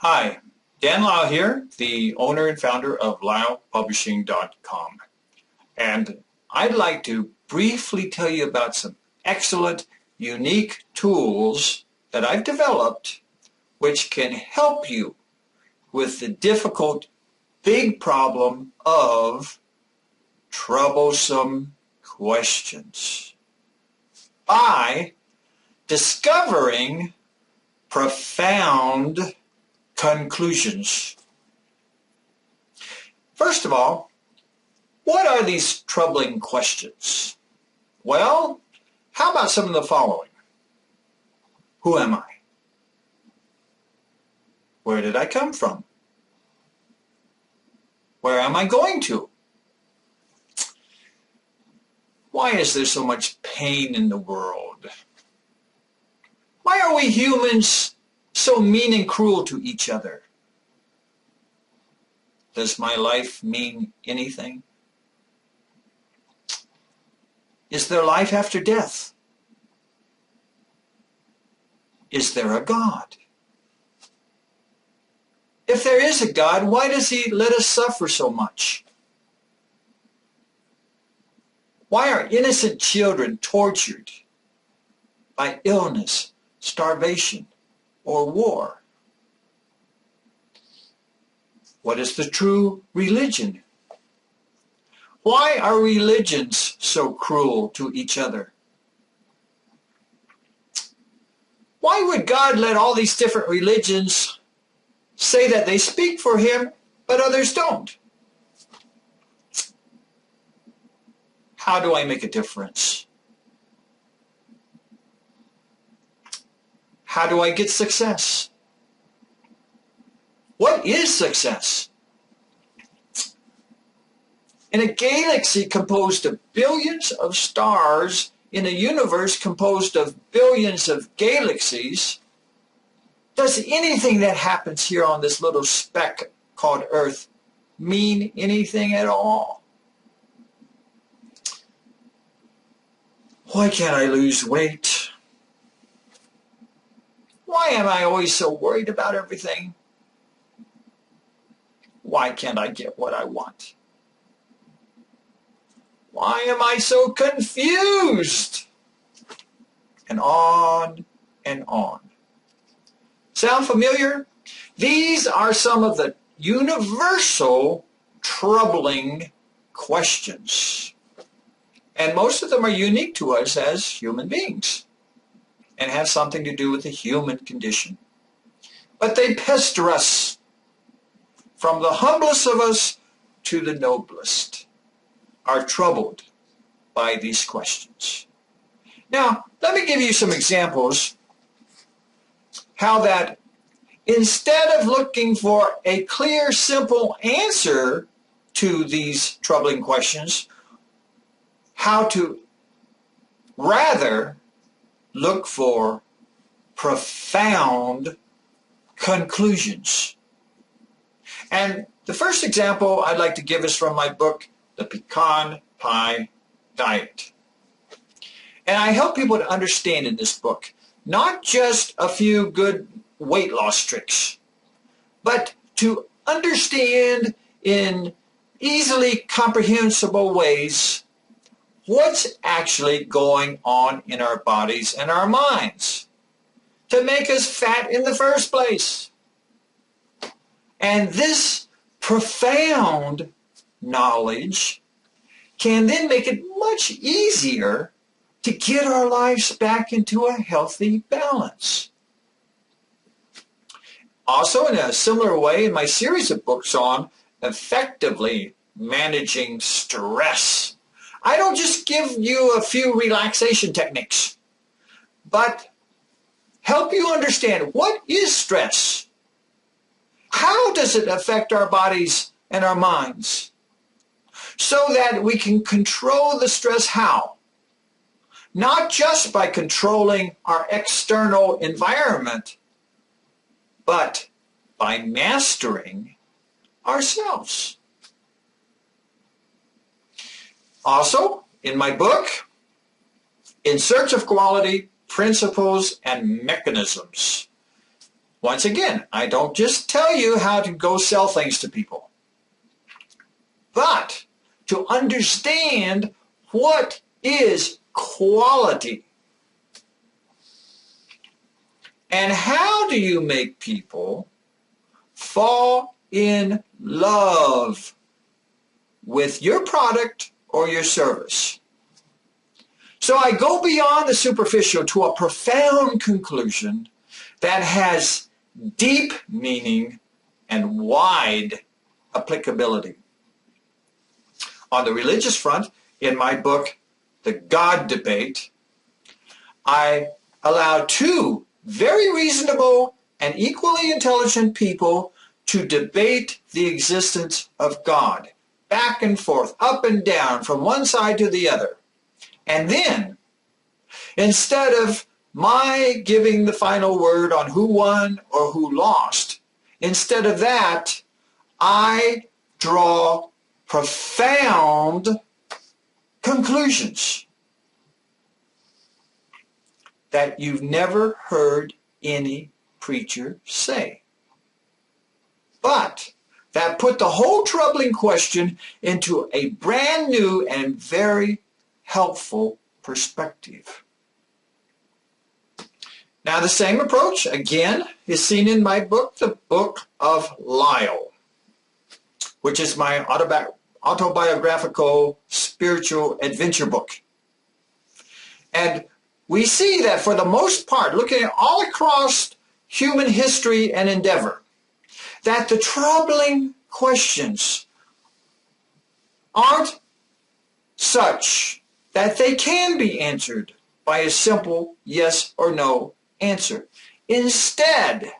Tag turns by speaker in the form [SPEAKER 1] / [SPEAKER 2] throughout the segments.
[SPEAKER 1] Hi, Dan Lau here, the owner and founder of LauPublishing.com. And I'd like to briefly tell you about some excellent, unique tools that I've developed which can help you with the difficult, big problem of troublesome questions by discovering profound conclusions. First of all, what are these troubling questions? Well, how about some of the following? Who am I? Where did I come from? Where am I going to? Why is there so much pain in the world? Why are we humans so mean and cruel to each other? Does my life mean anything? Is there life after death? Is there a God? If there is a God, why does he let us suffer so much? Why are innocent children tortured by illness, starvation, or war? What is the true religion? Why are religions so cruel to each other? Why would God let all these different religions say that they speak for him, but others don't? How do I make a difference? How do I get success? What is success? In a galaxy composed of billions of stars, in a universe composed of billions of galaxies, does anything that happens here on this little speck called Earth mean anything at all? Why can't I lose weight? Why am I always so worried about everything? Why can't I get what I want? Why am I so confused? And on and on. Sound familiar? These are some of the universal troubling questions. And most of them are unique to us as human beings and have something to do with the human condition. But they pester us, from the humblest of us to the noblest, are troubled by these questions. Now, let me give you some examples how that instead of looking for a clear, simple answer to these troubling questions, how to rather look for profound conclusions. And the first example I'd like to give is from my book, The Pecan Pie Diet. And I help people to understand in this book, not just a few good weight loss tricks, but to understand in easily comprehensible ways what's actually going on in our bodies and our minds to make us fat in the first place. And this profound knowledge can then make it much easier to get our lives back into a healthy balance. Also, in a similar way, in my series of books on effectively managing stress, I don't just give you a few relaxation techniques, but help you understand what is stress. How does it affect our bodies and our minds? So that we can control the stress. How? Not just by controlling our external environment, but by mastering ourselves. Also, in my book, In Search of Quality, Principles and Mechanisms, Once again, I don't just tell you how to go sell things to people, but to understand what is quality. And how do you make people fall in love with your product or your service? So I go beyond the superficial to a profound conclusion that has deep meaning and wide applicability. On the religious front, in my book, The God Debate, I allow two very reasonable and equally intelligent people to debate the existence of God, back and forth, up and down, from one side to the other. And then, instead of my giving the final word on who won or who lost, instead of that, I draw profound conclusions that you've never heard any preacher say, but that put the whole troubling question into a brand new and very helpful perspective. Now, the same approach, again, is seen in my book, The Book of Lyle, which is my autobiographical spiritual adventure book. And we see that for the most part, looking at all across human history and endeavor, that the troubling questions aren't such that they can be answered by a simple yes or no answer. Instead,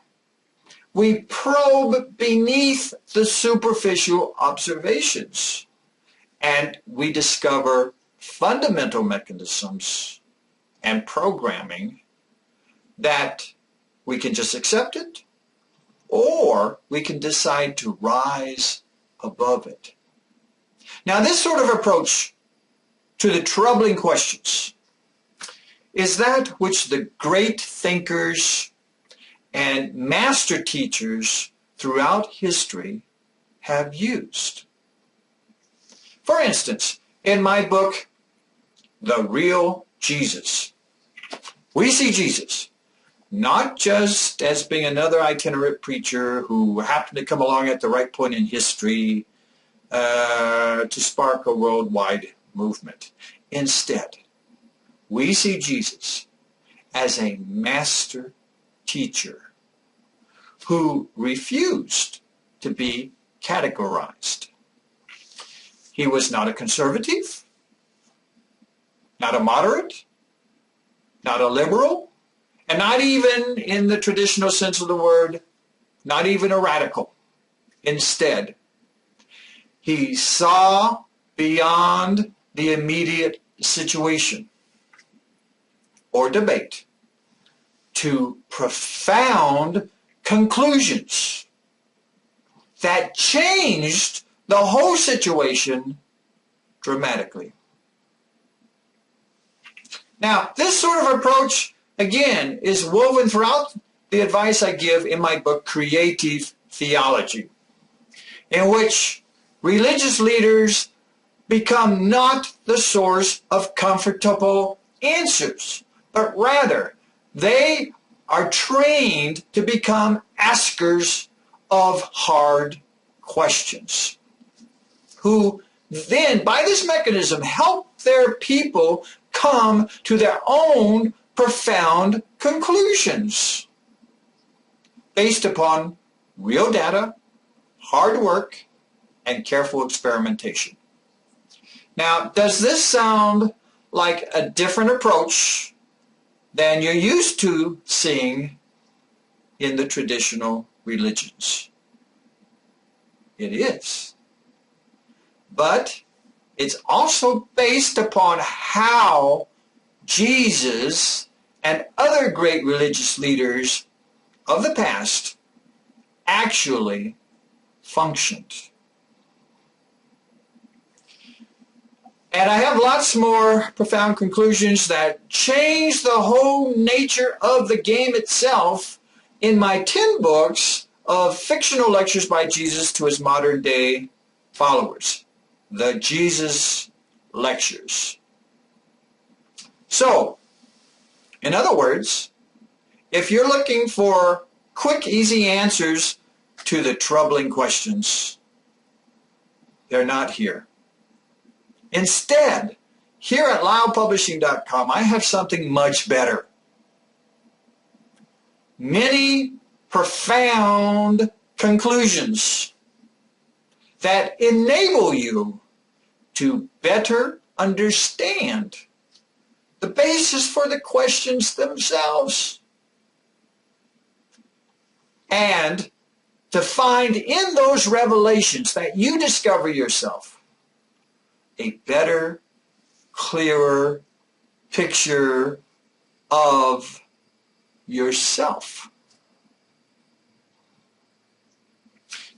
[SPEAKER 1] we probe beneath the superficial observations and we discover fundamental mechanisms and programming that we can just accept it, or we can decide to rise above it. Now, this sort of approach to the troubling questions is that which the great thinkers and master teachers throughout history have used. For instance, in my book, The Real Jesus, we see Jesus not just as being another itinerant preacher who happened to come along at the right point in history to spark a worldwide movement. Instead, we see Jesus as a master teacher who refused to be categorized. He was not a conservative, not a moderate, not a liberal, and not even in the traditional sense of the word, not even a radical. Instead, he saw beyond the immediate situation or debate to profound conclusions that changed the whole situation dramatically. Now, this sort of approach, again, is woven throughout the advice I give in my book, Creative Theology, in which religious leaders become not the source of comfortable answers, but rather they are trained to become askers of hard questions, who then, by this mechanism, help their people come to their own profound conclusions based upon real data, hard work, and careful experimentation. Now, does this sound like a different approach than you're used to seeing in the traditional religions? It is. But it's also based upon how Jesus and other great religious leaders of the past actually functioned. And I have lots more profound conclusions that change the whole nature of the game itself in my 10 books of fictional lectures by Jesus to his modern day followers, the Jesus Lectures. So, in other words, if you're looking for quick, easy answers to the troubling questions, they're not here. Instead, here at LylePublishing.com, I have something much better. Many profound conclusions that enable you to better understand the basis for the questions themselves, and to find in those revelations that you discover yourself a better, clearer picture of yourself.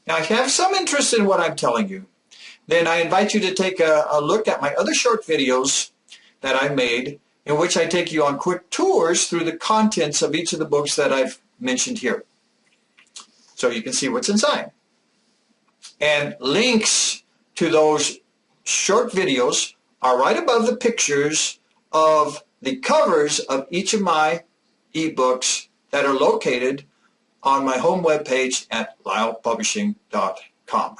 [SPEAKER 1] Now, if you have some interest in what I'm telling you, then I invite you to take a look at my other short videos that I made, in which I take you on quick tours through the contents of each of the books that I've mentioned here, so you can see what's inside. And links to those short videos are right above the pictures of the covers of each of my ebooks that are located on my home webpage at LylePublishing.com.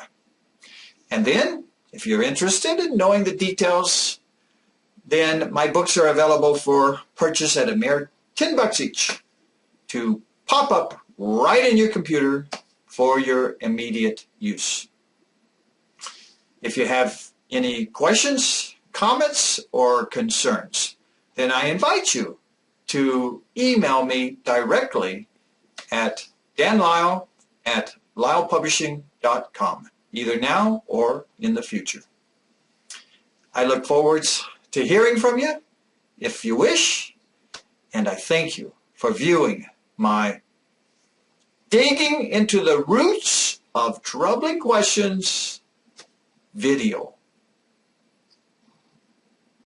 [SPEAKER 1] And then, if you're interested in knowing the details, then my books are available for purchase at a mere $10 each to pop up right in your computer for your immediate use. If you have any questions, comments, or concerns, then I invite you to email me directly at danlyle@lylepublishing.com, either now or in the future. I look forward to hearing from you if you wish, and I thank you for viewing my Digging into the Roots of Troubling Questions video.